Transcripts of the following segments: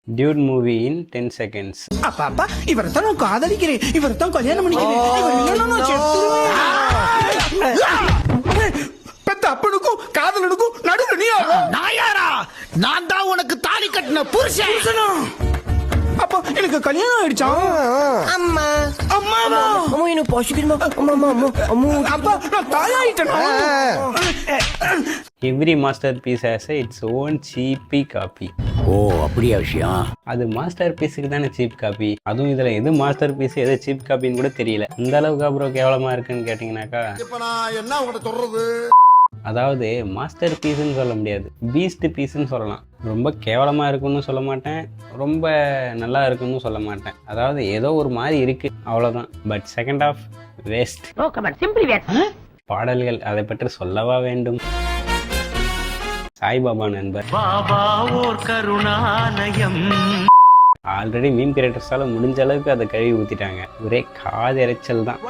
Dude movie in 10 seconds. அப்பா இவரைத்தான் நான் காதலிக்கிறேன், இவரைத்தான் கல்யாணம் பண்ணிக்கிறேன், இவர் இல்லைன்னா நான் செத்துருவேன். பெத்த அப்பனுக்கும் காதலனுக்கும் நடுவுல நீ நான் யாரா? நான் தான் உனக்கு தாலி கட்டின புருஷனா? அப்போ எனக்கு கல்யாணம் ஆயிடுச்சா? அம்மா அம்மாவா? அம்மா எனக்கு பசிக்குதுமா. அம்மா அம்மா அம்மா அம்மா அப்பா நான் தாயாயிட்டேனா? Every masterpiece has its own cheap copy. ஓ அப்படியா விஷயம்? அது மாஸ்டர் பீஸுக்கு தானே சீப் காப்பி. அதுவும் இதுல எது மாஸ்டர் பீஸ் எது சீப் காப்பின்னு கூட தெரியல. இந்த அளவுக்கு அப்புறம் கேவலமா இருக்குன்னு கேட்டீங்கன்னாக்கா, இப்ப நான் என்ன உங்கள்கிட்ட சொல்றது? அதாவது மாஸ்டர் பீஸ்ன்னு சொல்ல முடியாது, பீஸ்ட் பீஸ்ன்னு சொல்லலாம். ரொம்ப கேவலமா இருக்குன்னு சொல்ல மாட்டேன், ரொம்ப நல்லா இருக்குன்னு சொல்ல மாட்டேன். அதாவது ஏதோ ஒரு மாதிரி இருக்கு, அவ்வளவுதான். But second half waste. No comment, simply waste. பாடல்கள் அதை பற்றி சொல்லவா வேண்டும்? சாய்பாபா நண்பர் பாபா ஓர் கருணாலயம். ஆல்ரெடி மீம் கிரியேட்டர்ஸால முடிஞ்ச அளவுக்கு அதை கழுவி ஊத்திட்டாங்க. ஒரே காது எரைச்சல் தான்.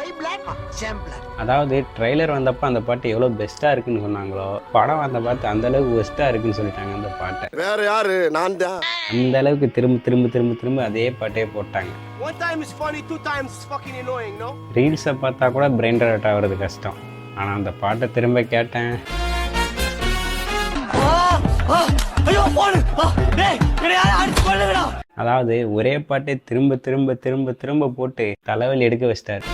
அதாவது ட்ரெய்லர் வந்தப்ப அந்த பாட்டு எவ்வளவு பெஸ்டா இருக்குன்னு சொன்னாங்களோ, படம் வந்த பாட்டு அந்த அளவுக்கு பெஸ்டா இருக்குன்னு சொல்லிட்டாங்க. அந்த பாட்டை வேற யாரு? நான் தான். அந்த அளவுக்கு திரும்ப திரும்ப திரும்ப திரும்ப அதே பாட்டே போட்டாங்க. One time is funny, two times is fucking annoying, no? ரீல்ஸை பார்த்தா கூட பிரெயின் ராட் ஆகிறது கஷ்டம். ஆனா அந்த பாட்டை திரும்ப கேட்டேன். அதாவது ஒரே பாட்டை திரும்ப திரும்ப திரும்ப திரும்ப போட்டு தலைவலி எடுக்க வச்சிட்டாரு.